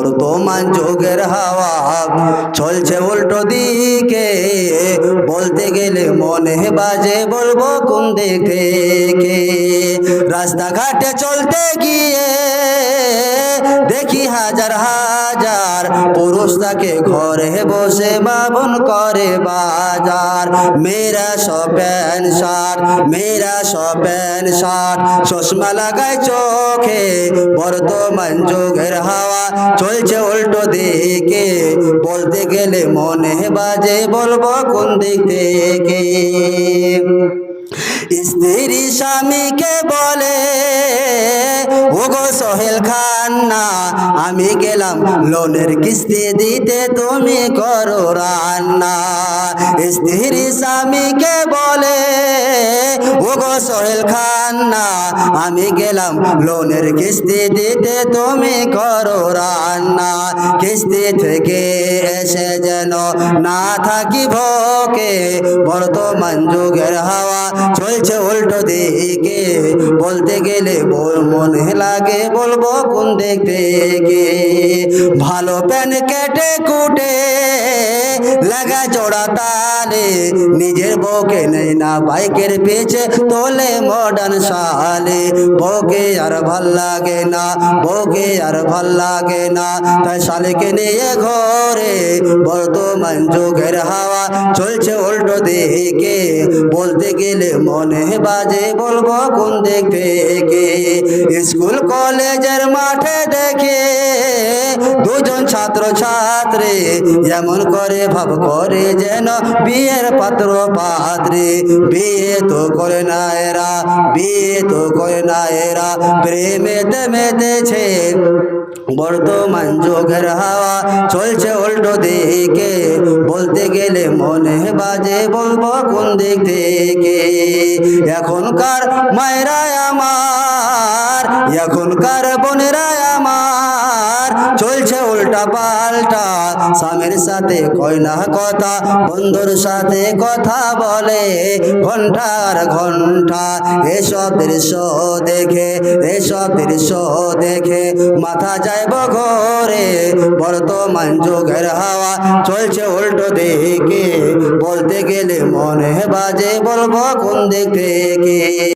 বর্তমান যুগের হাওয়া চলছে উল্টো দিকে, বলতে গেলে মনে বাজে বলবো কোন দিক থেকে। রাস্তাঘাটে চলতে গিয়ে দেখি হাজার হাজার পুরুষ তাকে ঘরে বসে বাবন করে বাজার। মেয়েরা সব প্যান্ট শার্ট, মেয়েরা সব প্যান্ট শার্ট, চশমা লাগায় চোখে। বর্তমান যুগের হাওয়া চলছে উল্টো দিকে, বলতে গেলে মনে বাজে বলবো কোন দিক থেকে। স্ত্রী স্বামীকে বলে, ওগো সোহেল খান না, আমি গেলাম লোনের কিস্তি দিতে, তুমি করো রান্না। স্ত্রী স্বামীকে বলে, ওগো সোহেল খান না, আমি গেলাম লোনের কিস্তি দিতে, তুমি করো রান্না। কিস্তি থেকে এসে যেন না থাকি ভোকে, বর্তমান যুগের হাওয়া চলছে উল্টো দিকে, বলতে গেলে মনে লাগে বলবো কোন দিক থেকে। ভালো প্যান কেটে কুটে লাগা জোড়া তালে, নিজের বউকে নেই না বাইকের পিছে তোলে মডার্ন শালে। বউকে আর ভাল লাগে না, বউকে আর ভাল লাগে না, তাই শালেকে নিয়ে ঘরে। বর্তমান যুগের হাওয়া চলছে উল্টো দিকে, বলতে গেলে মনে বাজে বলবো কোন দিক থেকে। স্কুল কলেজের মাঠে দেখে দুজন ছাত্র ছাত্রী এমন করে ভাব করে যেন বিয়ের পাত্র পাত্রী। বিয়ে তো করে না এরা, বিয়ে তো করে না এরা, প্রেমেতে মেতেছে। বর্তমান যুগের হাওয়া চলছে উল্টো দিকে, বলতে গেলে মনে বাজে বলবো কোন দিক থেকে। এখনকার মায়েরা আমার, এখনকার বোনেরা আমার, চলছে উল্টা পাল্টা। স্বামীর সাথে কয় না কথা, বন্ধুর সাথে কথা বলে ঘন্টার ঘন্টা। এসব দৃশ্য দেখে, এসব দৃশ্য দেখে মাথা যাইব ঘরে। বর্তমান যুগের হাওয়া চলছে উল্টো দিকে, বলতে গেলে মনে বাজে বলবো কোন দিক থেকে।